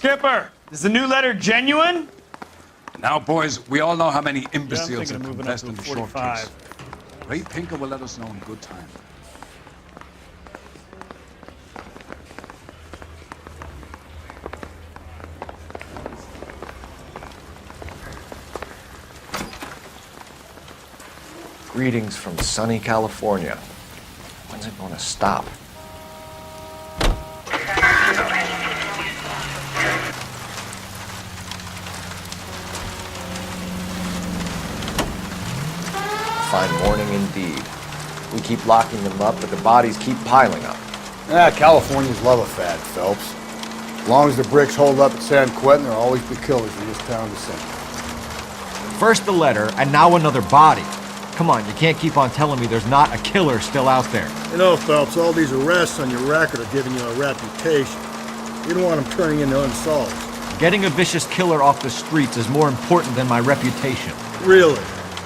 Skipper, is the new letter genuine? Now, boys, we all know how many Yeah, I'm imbeciles thinking have of moving confessed up in to the short 45. case. Ray Pinker will let us know in good time. Greetings from sunny California. When's it going to stop? Fine morning indeed. We keep locking them up, but the bodies keep piling up. Californians love a fad, Phelps. As long as the bricks hold up at San Quentin, there'll always be killers in this town to sing. First the letter, and now another body. Come on, you can't keep on telling me there's not a killer still out there. You know, Phelps, all these arrests on your record are giving you a reputation. You don't want them turning into unsolved. Getting a vicious killer off the streets is more important than my reputation. Really?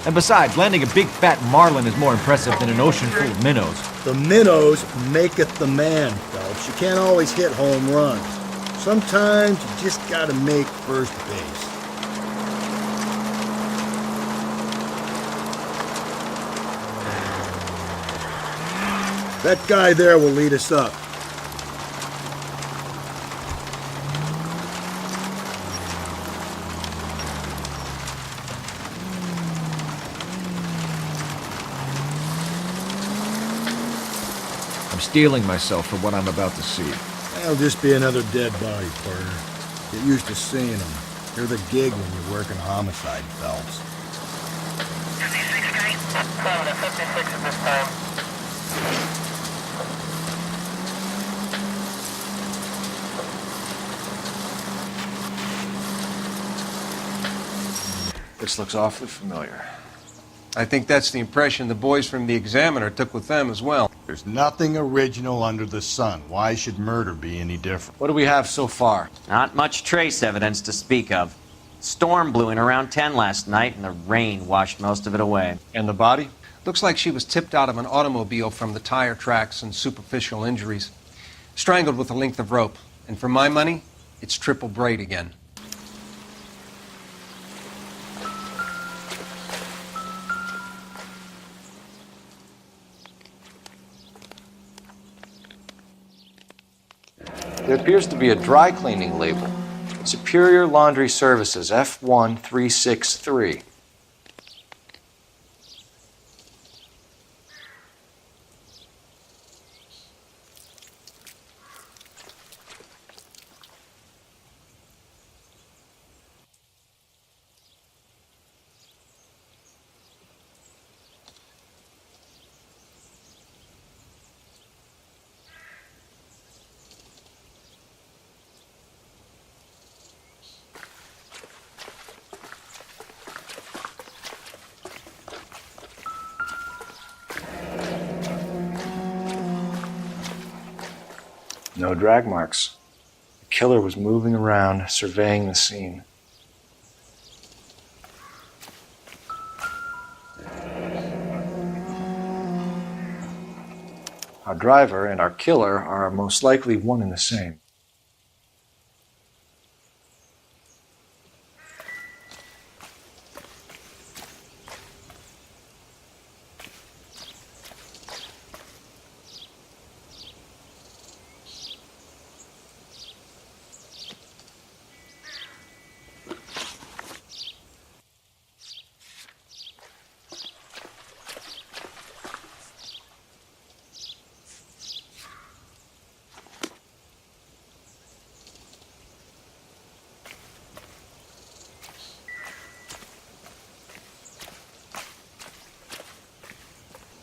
And besides, landing a big fat marlin is more impressive than an ocean full of minnows. The minnows maketh the man, Phelps. You can't always hit home runs. Sometimes you just gotta make first base. That guy there will lead us up. I'm steeling myself for what I'm about to see. That'll just be another dead body, partner. Get used to seeing them. They're the gig when you're working homicide, Phelps. 56 Street, 7 to 56 at this time. This looks awfully familiar. I think that's the impression the boys from the Examiner took with them as well. There's nothing original under the sun. Why should murder be any different? What do we have so far? Not much trace evidence to speak of. Storm blew in around 10 last night, and the rain washed most of it away. And the body? Looks like she was tipped out of an automobile from the tire tracks and superficial injuries. Strangled with a length of rope. And for my money, it's triple braid again. There appears to be a dry cleaning label. Superior Laundry Services, F1363. No drag marks. The killer was moving around, surveying the scene. Our driver and our killer are most likely one and the same.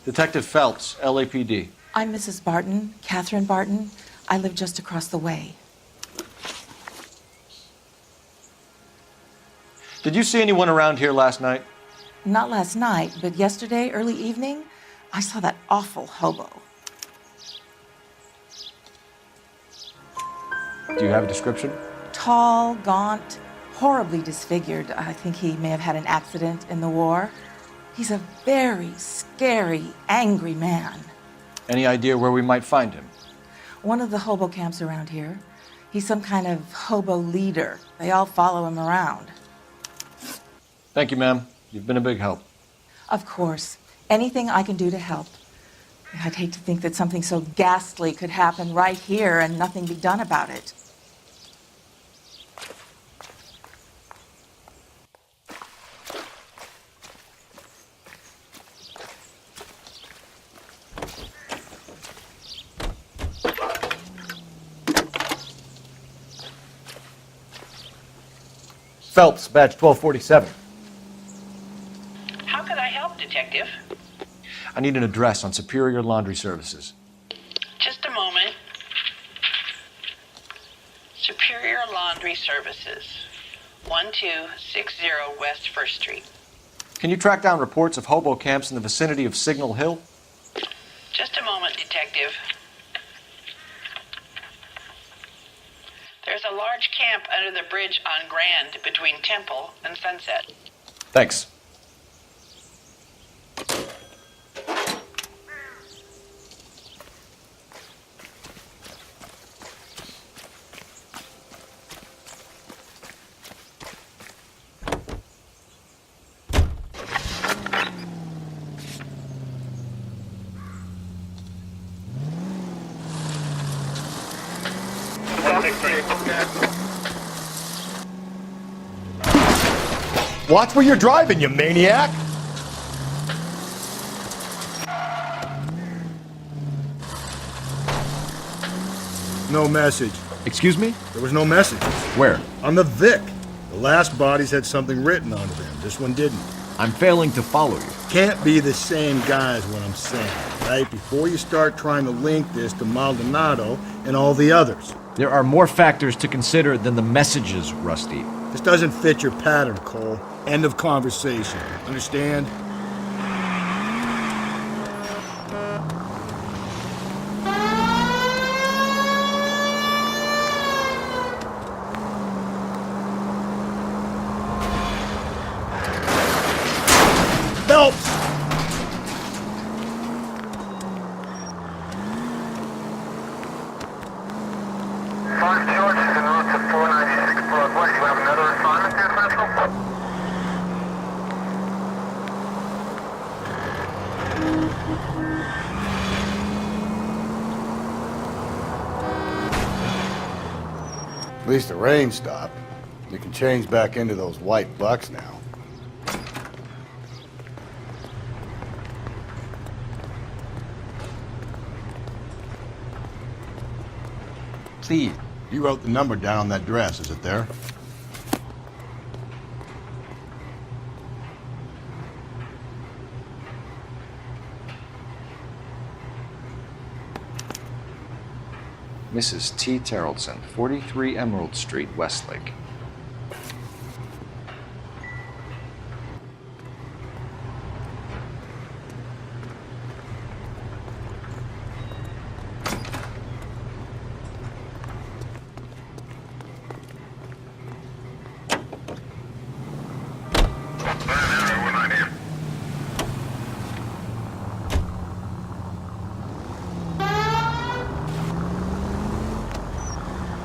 Detective Phelps, LAPD. I'm Mrs. Barton, Catherine Barton. I live just across the way. Did you see anyone around here last night? Not last night, but yesterday, early evening, I saw that awful hobo. Do you have a description? Tall, gaunt, horribly disfigured. I think he may have had an accident in the war. He's a very scary, angry man. Any idea where we might find him? One of the hobo camps around here. He's some kind of hobo leader. They all follow him around. Thank you, ma'am. You've been a big help. Of course. Anything I can do to help. I'd hate to think that something so ghastly could happen right here and nothing be done about it. Phelps, badge 1247. How could I help, Detective? I need an address on Superior Laundry Services. Just a moment. Superior Laundry Services, 1260 West 1st Street. Can you track down reports of hobo camps in the vicinity of Signal Hill? Just a moment, Detective. There's a large camp under the bridge on Grand between Temple and Sunset. Thanks. Watch where you're driving, you maniac! No message. Excuse me? There was no message. Where? On the Vic. The last bodies had something written on them. This one didn't. I'm failing to follow you. Can't be the same guy is what I'm saying, right? Before you start trying to link this to Maldonado and all the others. There are more factors to consider than the messages, Rusty. This doesn't fit your pattern, Cole. End of conversation. Understand? Phelps! George is en route to 496 Broadway. You have another assignment there, Central? At least the rain stopped. You can change back into those white bucks now. Please. You wrote the number down on that dress, is it there? Mrs. T. Terrellson, 43 Emerald Street, Westlake.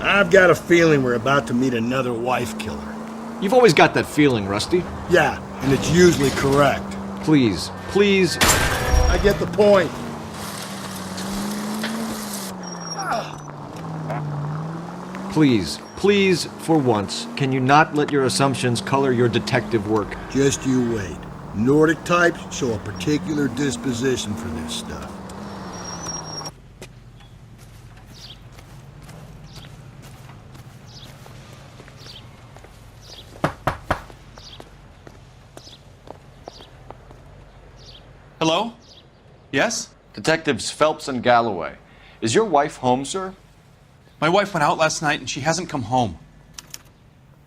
I've got a feeling we're about to meet another wife killer. You've always got that feeling, Rusty. Yeah, and it's usually correct. Please, please. I get the point. Please, please, for once, can you not let your assumptions color your detective work? Just you wait. Nordic types show a particular disposition for this stuff. Hello? Yes? Detectives Phelps and Galloway. Is your wife home, sir? My wife went out last night and she hasn't come home.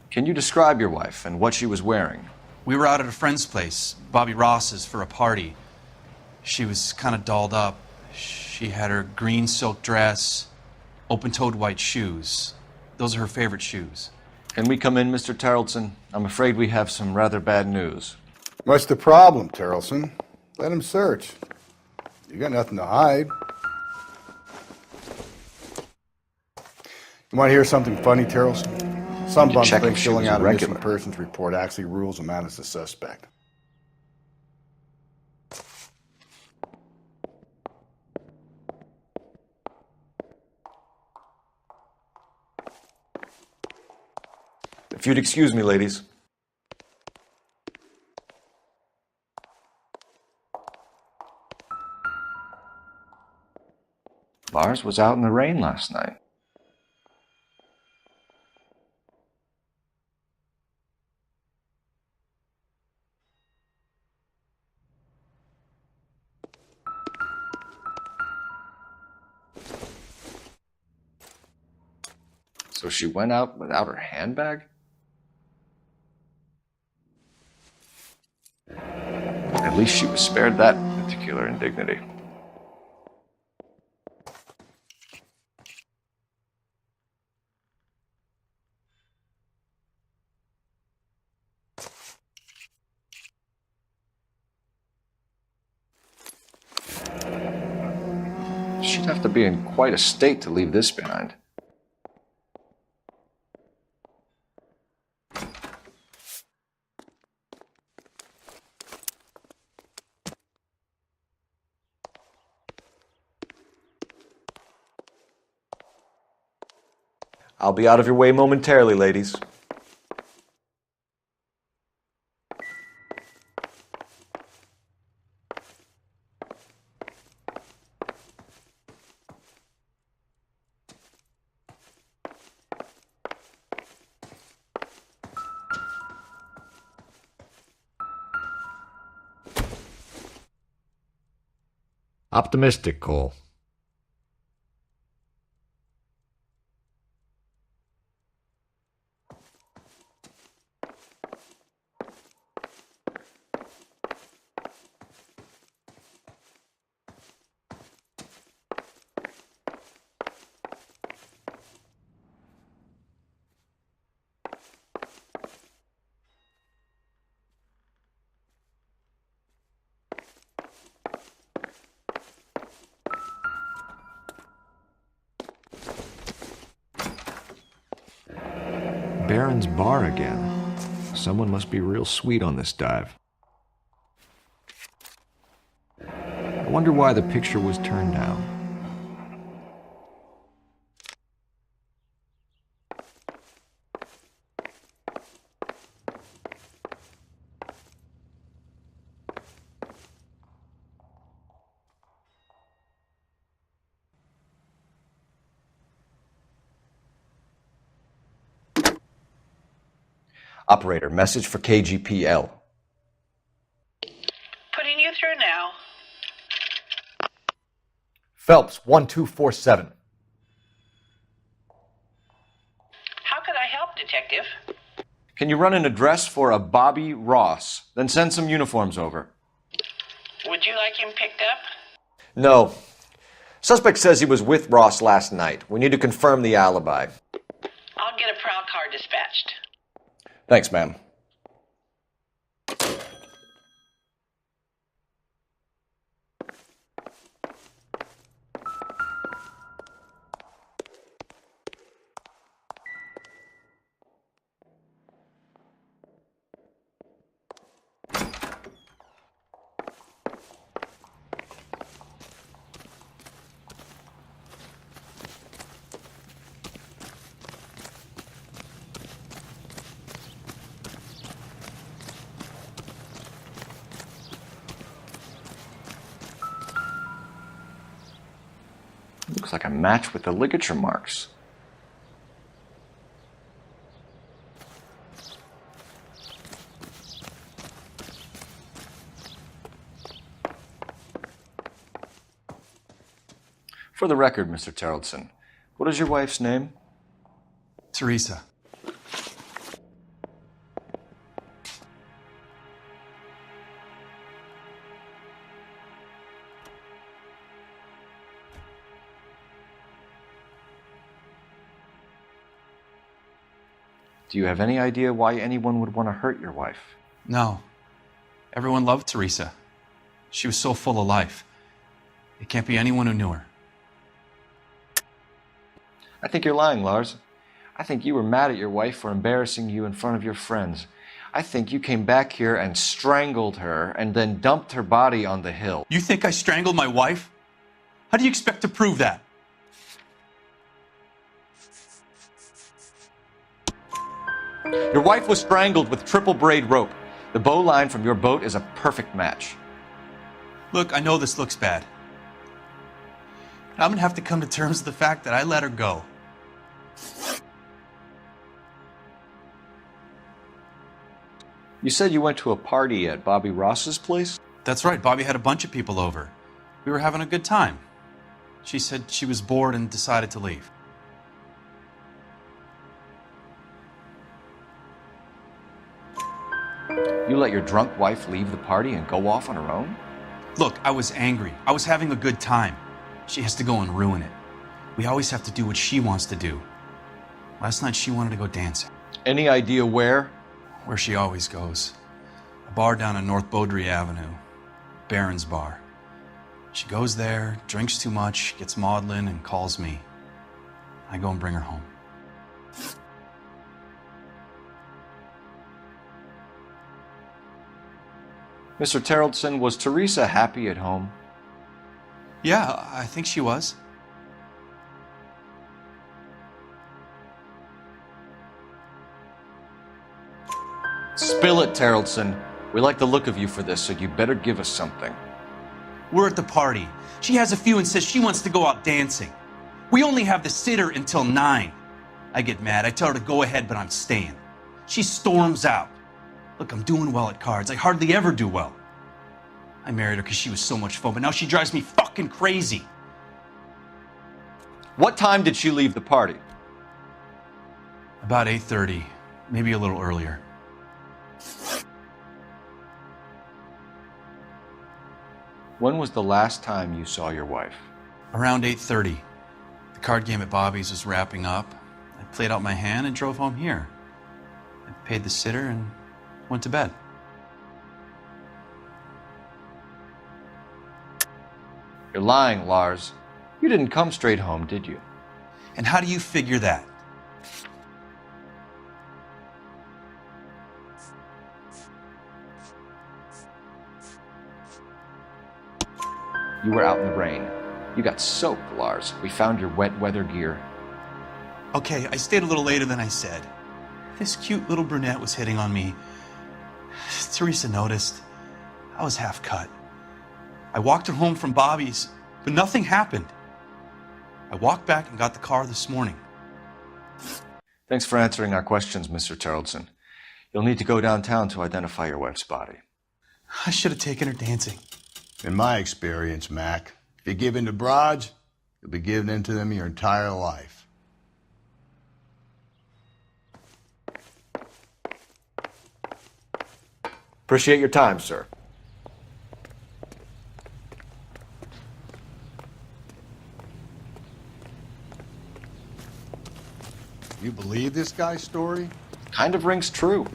Can you describe your wife and what she was wearing? We were out at a friend's place, Bobby Ross's, for a party. She was kind of dolled up. She had her green silk dress, open-toed white shoes. Those are her favorite shoes. Can we come in, Mr. Terrellson? I'm afraid we have some rather bad news. What's the problem, Terrellson? Let him search. You got nothing to hide. You want to hear something funny, Terrelson? Some bums check think if she filling was a out a missing regular. persons report actually rules them out as a suspect. If you'd excuse me, ladies. Lars was out in the rain last night. So she went out without her handbag? At least she was spared that particular indignity. She'd have to be in quite a state to leave this behind. I'll be out of your way momentarily, ladies. Optimistic, Cole. Baron's bar again. Someone must be real sweet on this dive. I wonder why the picture was turned down. Operator, message for KGPL. Putting you through now. Phelps, 1247. How could I help, Detective? Can you run an address for a Bobby Ross? Then send some uniforms over. Would you like him picked up? No. Suspect says he was with Ross last night. We need to confirm the alibi. I'll get a prowl car dispatched. Thanks, ma'am. Looks like a match with the ligature marks. For the record, Mr. Terrelson, what is your wife's name? Teresa. Do you have any idea why anyone would want to hurt your wife? No. Everyone loved Teresa. She was so full of life. It can't be anyone who knew her. I think you're lying, Lars. I think you were mad at your wife for embarrassing you in front of your friends. I think you came back here and strangled her and then dumped her body on the hill. You think I strangled my wife? How do you expect to prove that? Your wife was strangled with triple braid rope. The bow line from your boat is a perfect match. Look, I know this looks bad. I'm gonna have to come to terms with the fact that I let her go. You said you went to a party at Bobby Ross's place? That's right, Bobby had a bunch of people over. We were having a good time. She said she was bored and decided to leave. You let your drunk wife leave the party and go off on her own? Look, I was angry. I was having a good time. She has to go and ruin it. We always have to do what she wants to do. Last night she wanted to go dancing. Any idea where? Where she always goes. A bar down on North Beaudry Avenue. Baron's Bar. She goes there, drinks too much, gets maudlin, and calls me. I go and bring her home. Mr. Terrellson, was Teresa happy at home? Yeah, I think she was. Spill it, Terrellson. We like the look of you for this, so you better give us something. We're at the party. She has a few and says she wants to go out dancing. We only have the sitter until 9. I get mad. I tell her to go ahead, but I'm staying. She storms out. Look, I'm doing well at cards. I hardly ever do well. I married her because she was so much fun, but now she drives me fucking crazy. What time did she leave the party? About 8:30, maybe a little earlier. When was the last time you saw your wife? Around 8:30. The card game at Bobby's was wrapping up. I played out my hand and drove home here. I paid the sitter and went to bed. You're lying, Lars. You didn't come straight home, did you? And how do you figure that? You were out in the rain. You got soaked, Lars. We found your wet weather gear. Okay, I stayed a little later than I said. This cute little brunette was hitting on me. Teresa noticed. I was half cut. I walked her home from Bobby's, but nothing happened. I walked back and got the car this morning. Thanks for answering our questions, Mr. Terrellson. You'll need to go downtown to identify your wife's body. I should have taken her dancing. In my experience, Mac, if you give in to broads, you'll be giving in to them your entire life. Appreciate your time, sir. You believe this guy's story? Kind of rings true.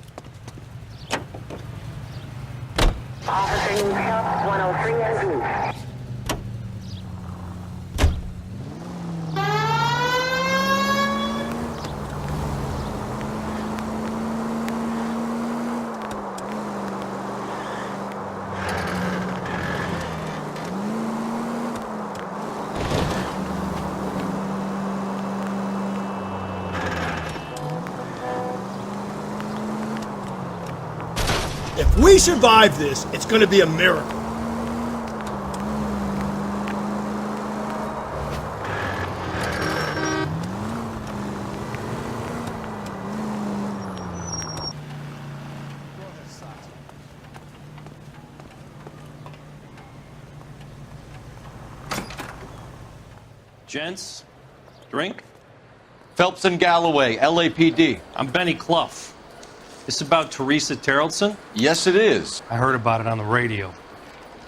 Officer needs help, 103 and Blue. If we survive this, it's gonna be a miracle. Gents, drink? Phelps and Galloway, LAPD. I'm Benny Clough. This about Teresa Terrellson? Yes, it is. I heard about it on the radio.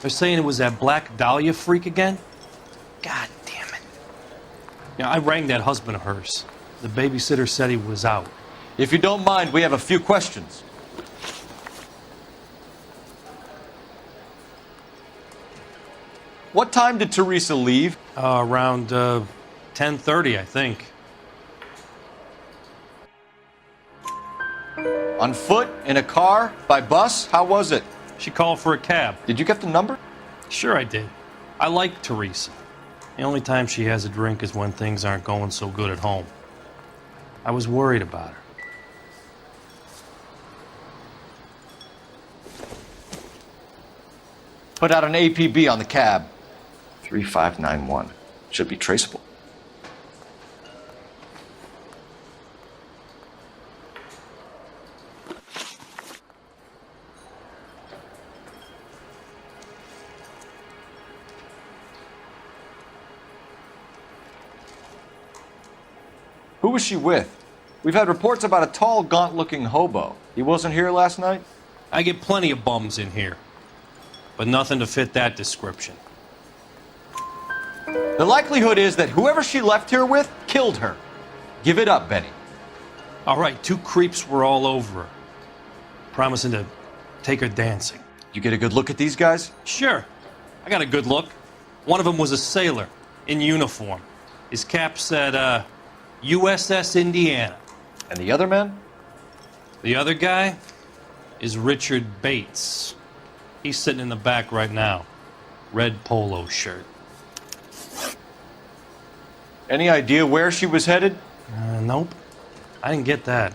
They're saying it was that Black Dahlia freak again? God damn it. Yeah, I rang that husband of hers. The babysitter said he was out. If you don't mind, we have a few questions. What time did Teresa leave? Around 10:30, I think. On foot? In a car? By bus? How was it? She called for a cab. Did you get the number? Sure I did. I like Teresa. The only time she has a drink is when things aren't going so good at home. I was worried about her. Put out an APB on the cab. 3591. Should be traceable. Who was she with? We've had reports about a tall, gaunt-looking hobo. He wasn't here last night? I get plenty of bums in here, but nothing to fit that description. The likelihood is that whoever she left here with killed her. Give it up, Benny. All right, 2 creeps were all over her, promising to take her dancing. You get a good look at these guys? Sure. I got a good look. One of them was a sailor in uniform. His cap said, USS Indiana. And the other man? The other guy is Richard Bates. He's sitting in the back right now. Red polo shirt. Any idea where she was headed? Nope. I didn't get that.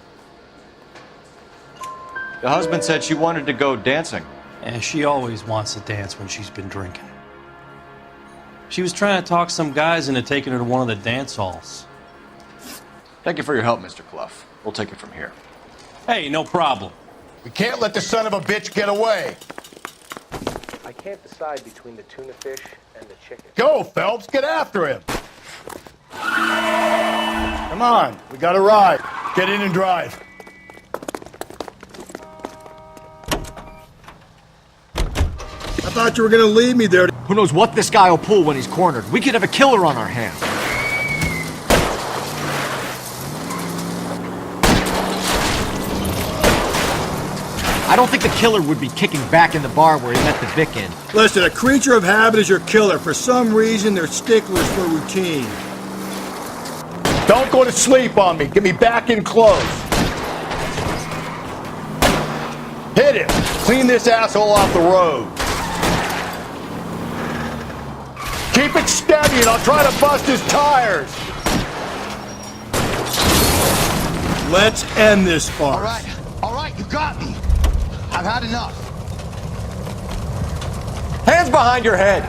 The husband said she wanted to go dancing. And she always wants to dance when she's been drinking. She was trying to talk some guys into taking her to one of the dance halls. Thank you for your help, Mr. Clough. We'll take it from here. Hey, no problem. We can't let the son of a bitch get away. I can't decide between the tuna fish and the chicken. Go, Phelps, get after him. Come on, we got a ride. Get in and drive. I thought you were gonna leave me there. Who knows what this guy will pull when he's cornered? We could have a killer on our hands. I don't think the killer would be kicking back in the bar where he let the Vic in. Listen, a creature of habit is your killer. For some reason, they're sticklers for routine. Don't go to sleep on me. Get me back in close. Hit him. Clean this asshole off the road. Keep it steady and I'll try to bust his tires. Let's end this farce. All right, you got me. I've had enough. Hands behind your head.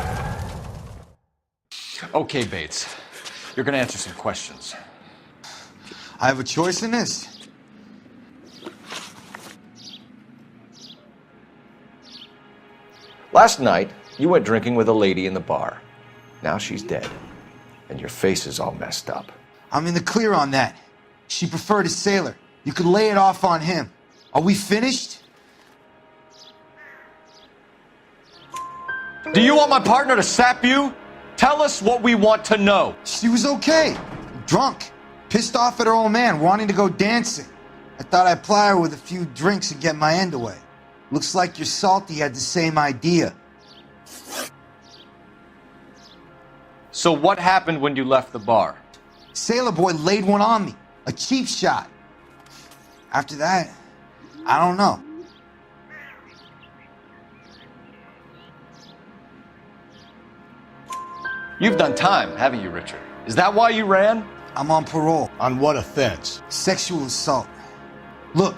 Okay, Bates. You're gonna answer some questions. I have a choice in this. Last night, you went drinking with a lady in the bar. Now she's dead. And your face is all messed up. I'm in the clear on that. She preferred a sailor. You could lay it off on him. Are we finished? Do you want my partner to sap you? Tell us what we want to know. She was okay. Drunk. Pissed off at her old man, wanting to go dancing. I thought I'd ply her with a few drinks and get my end away. Looks like your Salty had the same idea. So what happened when you left the bar? Sailor boy laid one on me. A cheap shot. After that, I don't know. You've done time, haven't you, Richard? Is that why you ran? I'm on parole. On what offense? Sexual assault. Look,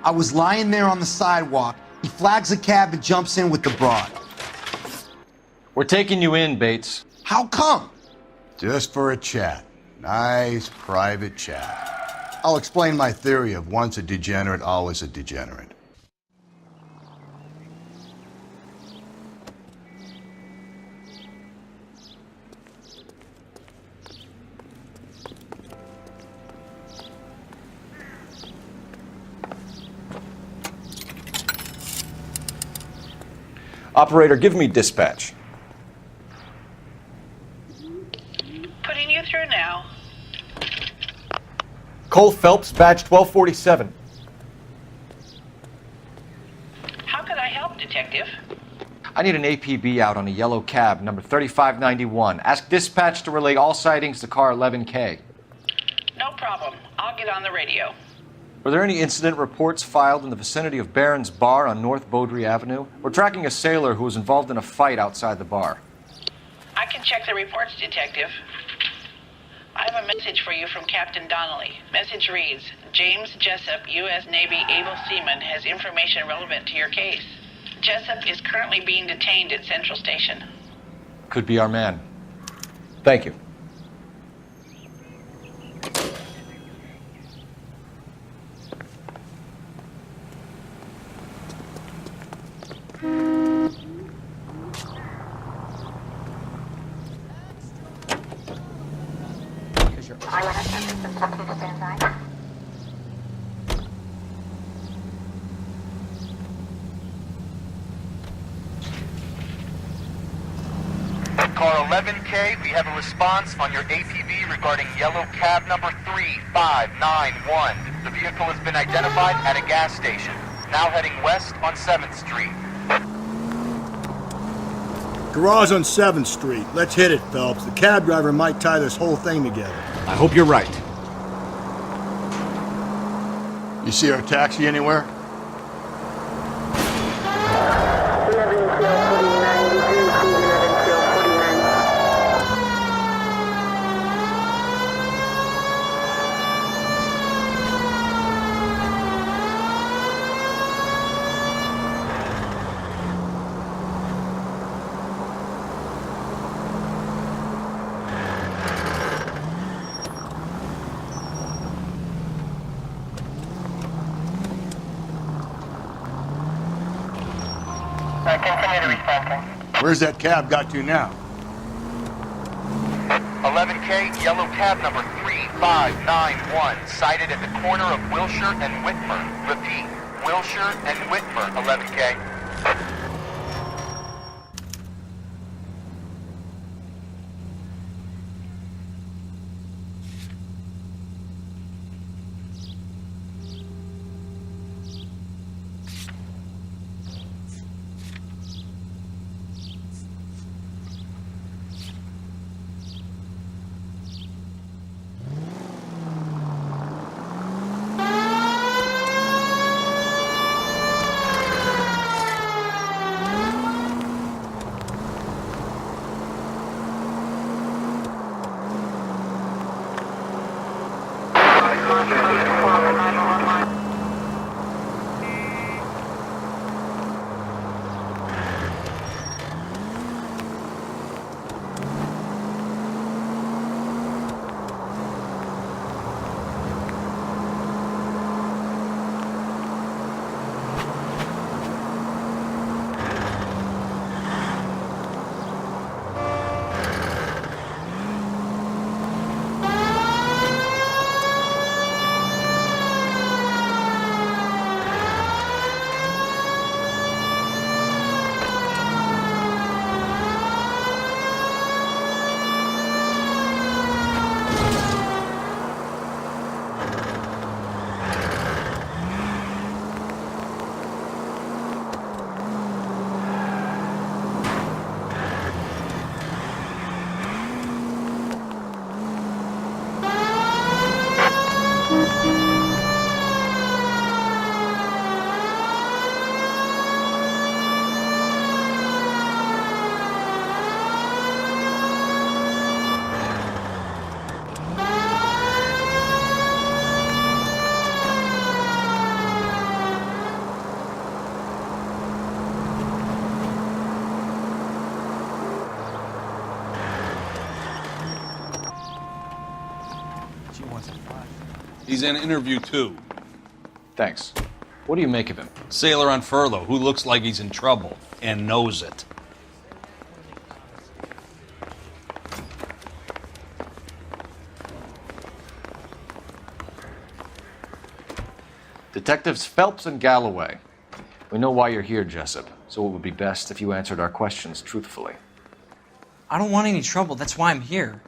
I was lying there on the sidewalk. He flags a cab and jumps in with the broad. We're taking you in, Bates. How come? Just for a chat. Nice private chat. I'll explain my theory of once a degenerate, always a degenerate. Operator, give me dispatch. Putting you through now. Cole Phelps, badge 1247. How could I help, Detective? I need an APB out on a yellow cab, number 3591. Ask dispatch to relay all sightings to car 11K. No problem. I'll get on the radio. Were there any incident reports filed in the vicinity of Barron's Bar on North Beaudry Avenue? We're tracking a sailor who was involved in a fight outside the bar. I can check the reports, Detective. I have a message for you from Captain Donnelly. Message reads, James Jessup, U.S. Navy able seaman, has information relevant to your case. Jessup is currently being detained at Central Station. Could be our man. Thank you. Car 11K, we have a response on your APB regarding yellow cab number 3591. The vehicle has been identified at a gas station. Now heading west on 7th Street. Garage on 7th Street. Let's hit it, Phelps. The cab driver might tie this whole thing together. I hope you're right. You see our taxi anywhere? Continue to respond. Where's that cab got to now? 11K, yellow cab number 3591, sighted at the corner of Wilshire and Whitmer. Repeat, Wilshire and Whitmer, 11K. He's in interview 2. Thanks. What do you make of him? Sailor on furlough who looks like he's in trouble and knows it. Detectives Phelps and Galloway. We know why you're here, Jessup, so it would be best if you answered our questions truthfully. I don't want any trouble. That's why I'm here.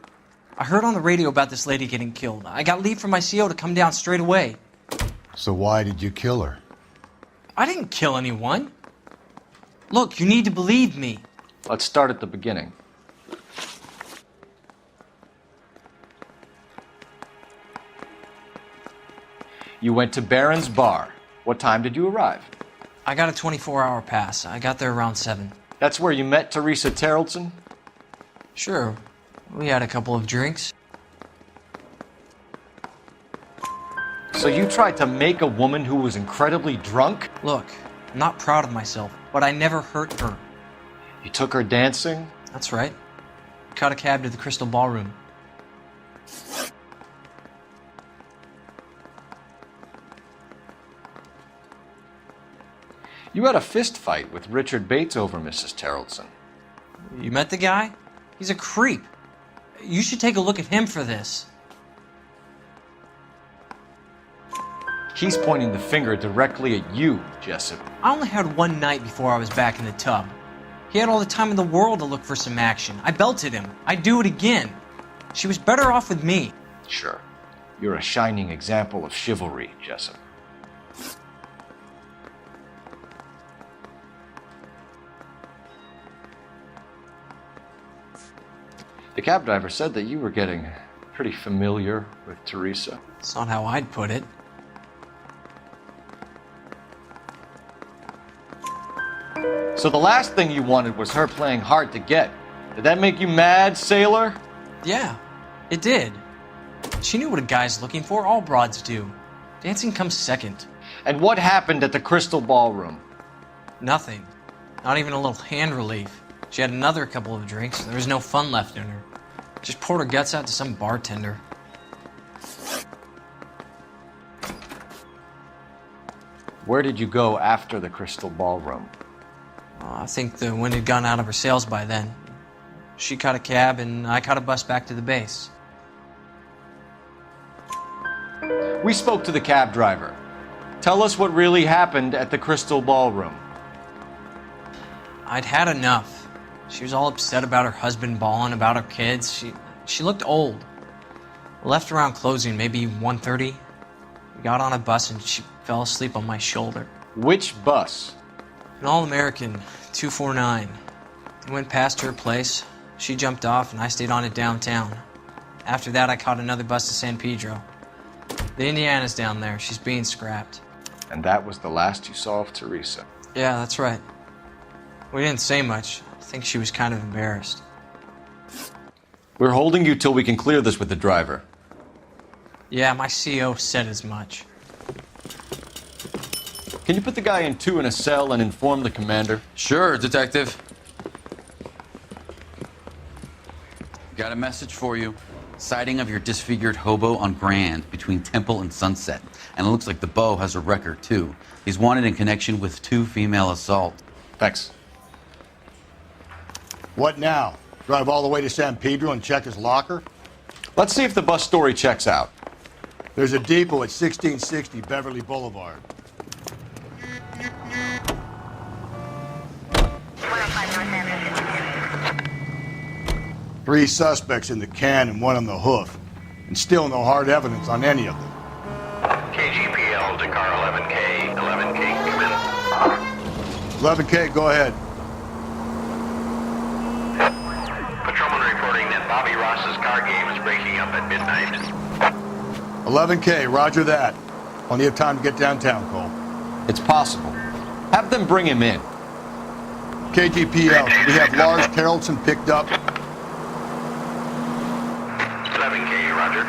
I heard on the radio about this lady getting killed. I got leave from my CO to come down straight away. So why did you kill her? I didn't kill anyone. Look, you need to believe me. Let's start at the beginning. You went to Barron's Bar. What time did you arrive? I got a 24-hour pass. I got there around 7. That's where you met Teresa Terrelson? Sure. We had a couple of drinks. So you tried to make a woman who was incredibly drunk? Look, I'm not proud of myself, but I never hurt her. You took her dancing? That's right. Caught a cab to the Crystal Ballroom. You had a fist fight with Richard Bates over Mrs. Terrelson. You met the guy? He's a creep. You should take a look at him for this. He's pointing the finger directly at you, Jessup. I only had one night before I was back in the tub. He had all the time in the world to look for some action. I belted him. I'd do it again. She was better off with me. Sure. You're a shining example of chivalry, Jessup. The cab driver said that you were getting pretty familiar with Teresa. That's not how I'd put it. So the last thing you wanted was her playing hard to get. Did that make you mad, sailor? Yeah, it did. She knew what a guy's looking for. All broads do. Dancing comes second. And what happened at the Crystal Ballroom? Nothing. Not even a little hand relief. She had another couple of drinks. There was no fun left in her. Just poured her guts out to some bartender. Where did you go after the Crystal Ballroom? I think the wind had gone out of her sails by then. She caught a cab and I caught a bus back to the base. We spoke to the cab driver. Tell us what really happened at the Crystal Ballroom. I'd had enough. She was all upset about her husband bawling about her kids. She looked old. We left around closing, maybe 1:30. We got on a bus and she fell asleep on my shoulder. Which bus? An All-American 249. We went past her place. She jumped off and I stayed on it downtown. After that, I caught another bus to San Pedro. The Indiana's down there. She's being scrapped. And that was the last you saw of Teresa? Yeah, that's right. We didn't say much. I think she was kind of embarrassed. We're holding you till we can clear this with the driver. Yeah, my CO said as much. Can you put the guy in 2 in a cell and inform the commander? Sure, Detective. Got a message for you. Sighting of your disfigured hobo on Grand between Temple and Sunset. And it looks like the Beau has a record, too. He's wanted in connection with 2 female assaults. Thanks. What now? Drive all the way to San Pedro and check his locker? Let's see if the bus story checks out. There's a depot at 1660 Beverly Boulevard. Three suspects in the can and 1 on the hoof. And still no hard evidence on any of them. KGPL to car 11K. 11K, come in. 11K, go ahead. Patrolman reporting that Bobby Ross's car game is breaking up at midnight. 11K, roger that. Plenty of time to get downtown, Cole. It's possible. Have them bring him in. KGPL, we have Lars Terrelson picked up. 11K, roger.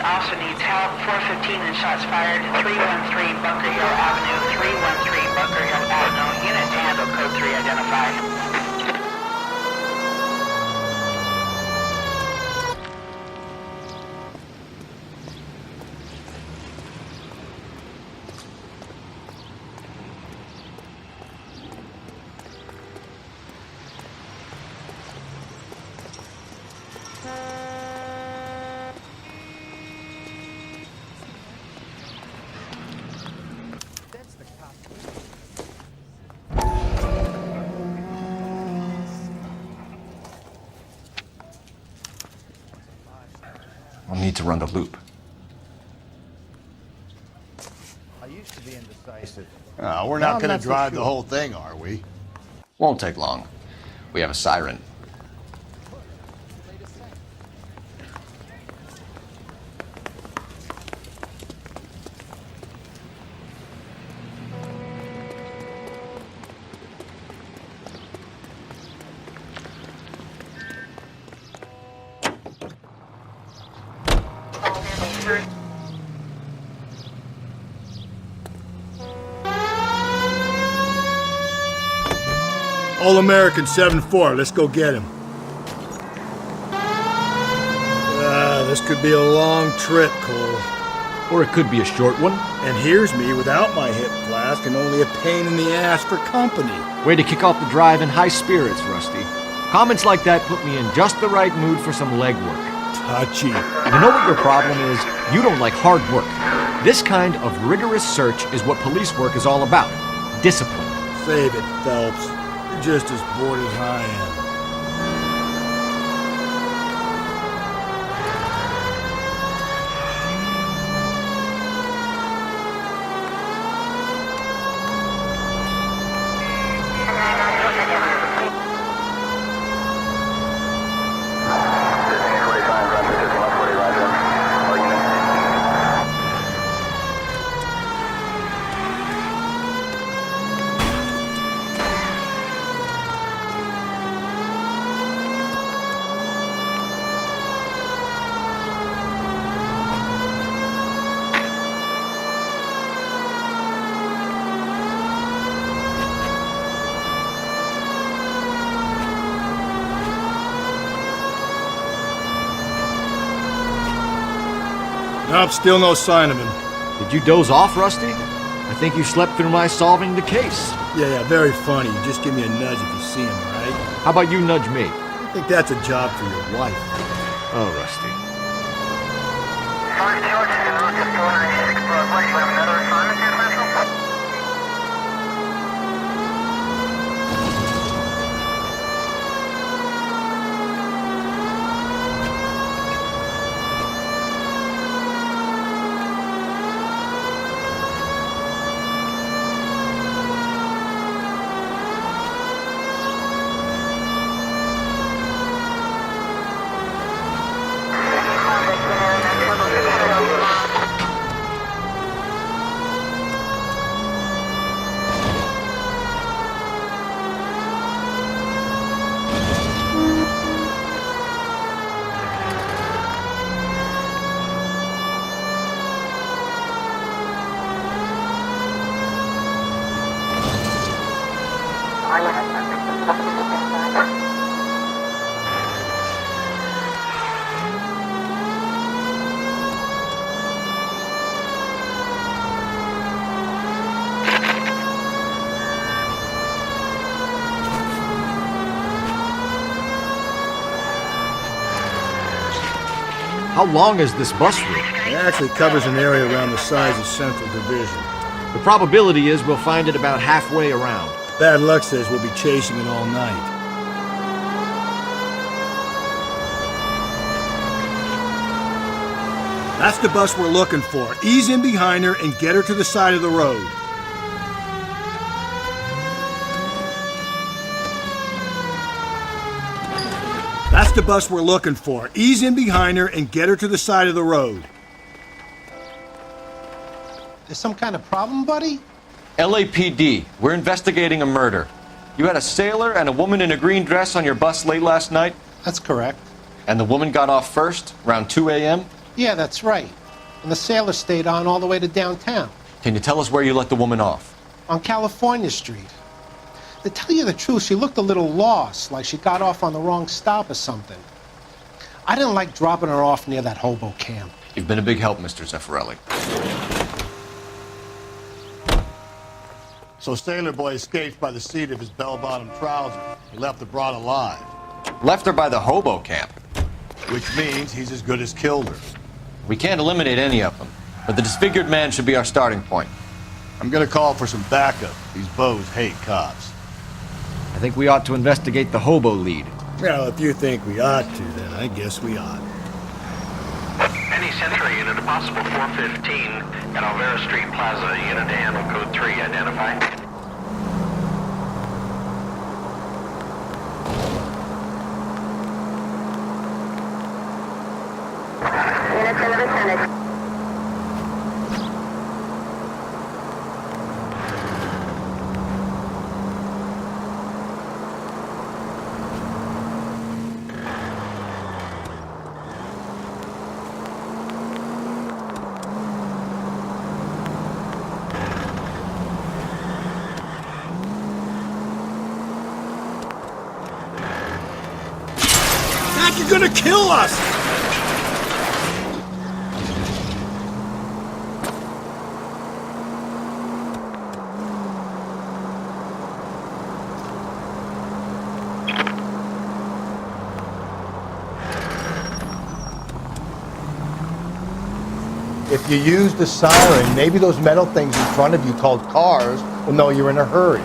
Also needs help. 415 and shots fired. 313 Bunker Hill Avenue. 313 Bunker Hill Avenue. Unit to handle code 3 identified. I'll need to run the loop. I used to be indecisive. We're not going to drive the whole thing, are we? Won't take long. We have a siren. All American 7-4, let's go get him. This could be a long trip, Cole. Or it could be a short one. And here's me without my hip flask and only a pain in the ass for company. Way to kick off the drive in high spirits, Rusty. Comments like that put me in just the right mood for some legwork. Touchy. You know what your problem is? You don't like hard work. This kind of rigorous search is what police work is all about. Discipline. Save it, Phelps. You're just as bored as I am. Nope, still no sign of him. Did you doze off, Rusty? I think you slept through my solving the case. Yeah, very funny. You just give me a nudge if you see him, right? How about you nudge me? I think that's a job for your wife. Oh, Rusty. How long is this bus route? It actually covers an area around the size of Central Division. The probability is we'll find it about halfway around. Bad luck says we'll be chasing it all night. That's the bus we're looking for. Ease in behind her and get her to the side of the road. That's the bus we're looking for. Ease in behind her and get her to the side of the road. There's some kind of problem, buddy? LAPD, we're investigating a murder. You had a sailor and a woman in a green dress on your bus late last night? That's correct. And the woman got off first, around 2 a.m.? Yeah, that's right. And the sailor stayed on all the way to downtown. Can you tell us where you let the woman off? On California Street. To tell you the truth, she looked a little lost, like she got off on the wrong stop or something. I didn't like dropping her off near that hobo camp. You've been a big help, Mr. Zeffirelli. So Sailor Boy escaped by the seat of his bell-bottom trousers. He left the broad alive. Left her by the hobo camp. Which means he's as good as killed her. We can't eliminate any of them, but the disfigured man should be our starting point. I'm gonna call for some backup. These bows hate cops. I think we ought to investigate the hobo lead. Well, if you think we ought to, then I guess we ought. Century unit, a possible 415 at Alvera Street Plaza. Unit to handle code 3. Identify. Units in the vicinity. Mac, you're gonna kill us! If you use the siren, maybe those metal things in front of you called cars will know you're in a hurry.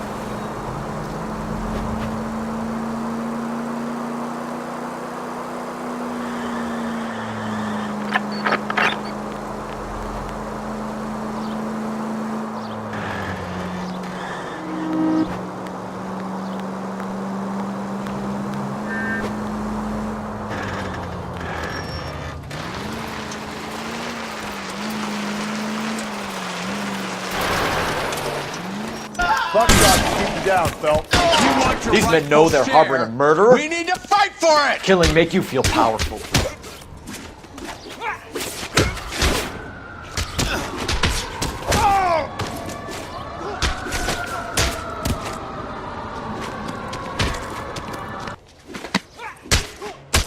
Buck shot, keep you down, Phelps. These men know they're harboring a murderer. We need to fight for it! Killing make you feel powerful.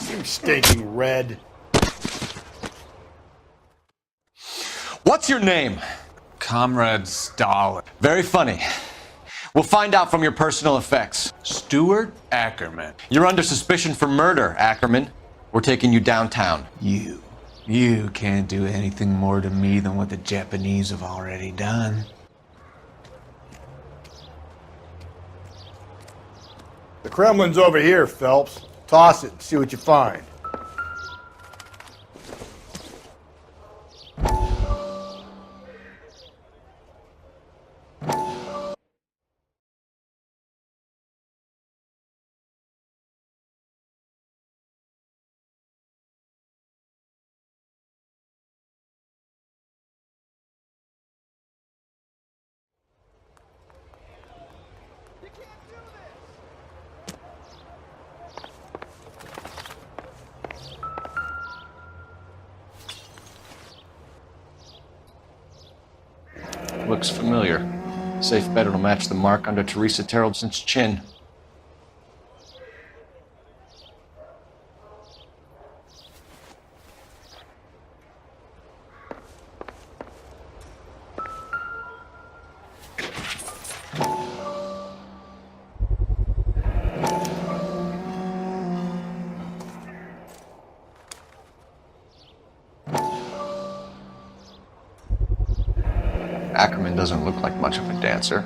You stinking red. What's your name? Comrade Stalin. Very funny. We'll find out from your personal effects. Stuart Ackerman. You're under suspicion for murder, Ackerman. We're taking you downtown. You can't do anything more to me than what the Japanese have already done. The Kremlin's over here, Phelps. Toss it and see what you find. Looks familiar. Safe bet it'll match the mark under Teresa Terreldson's chin. Ackerman doesn't look like much of a dancer.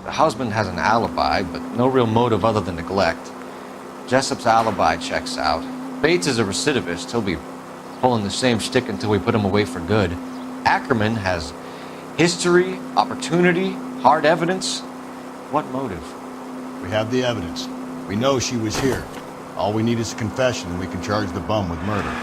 The husband has an alibi, but no real motive other than neglect. Jessup's alibi checks out. Bates is a recidivist. He'll be pulling the same shtick until we put him away for good. Ackerman has history, opportunity, hard evidence. What motive? We have the evidence. We know she was here. All we need is a confession, and we can charge the bum with murder.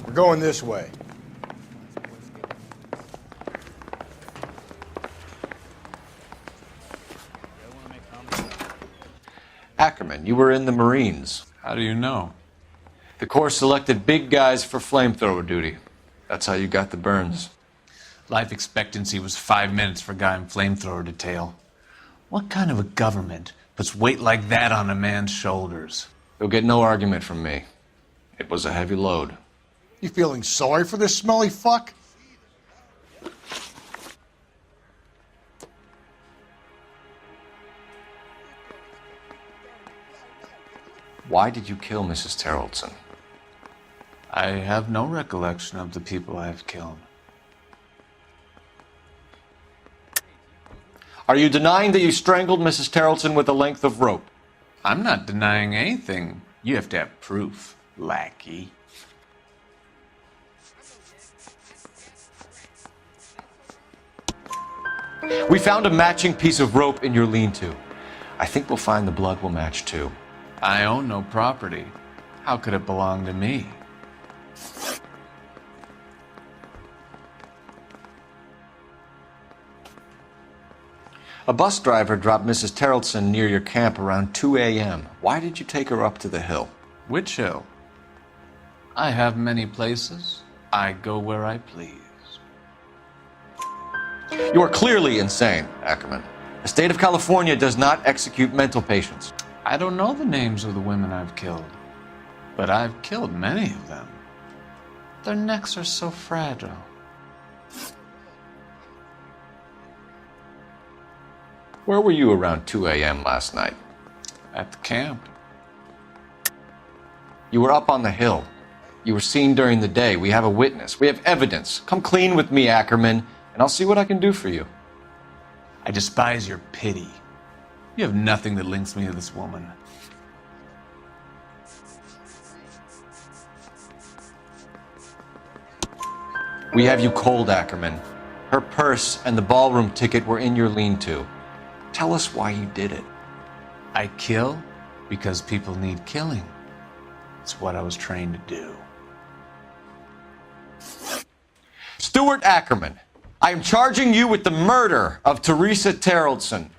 We're going this way. Ackerman, you were in the Marines. How do you know? The Corps selected big guys for flamethrower duty. That's how you got the burns. Life expectancy was 5 minutes for a guy in flamethrower detail. What kind of a government puts weight like that on a man's shoulders? You'll get no argument from me. It was a heavy load. You feeling sorry for this smelly fuck? Why did you kill Mrs. Terrellson? I have no recollection of the people I have killed. Are you denying that you strangled Mrs. Terrellson with a length of rope? I'm not denying anything. You have to have proof, lackey. We found a matching piece of rope in your lean-to. I think we'll find the blood will match too. I own no property. How could it belong to me? A bus driver dropped Mrs. Terrellson near your camp around 2 a.m. Why did you take her up to the hill? Which hill? I have many places. I go where I please. You are clearly insane, Ackerman. The state of California does not execute mental patients. I don't know the names of the women I've killed, but I've killed many of them. Their necks are so fragile. Where were you around 2 a.m. last night? At the camp. You were up on the hill. You were seen during the day. We have a witness. We have evidence. Come clean with me, Ackerman, and I'll see what I can do for you. I despise your pity. You have nothing that links me to this woman. We have you cold, Ackerman. Her purse and the ballroom ticket were in your lean-to. Tell us why you did it. I kill because people need killing. It's what I was trained to do. Stuart Ackerman, I am charging you with the murder of Teresa Terrellson.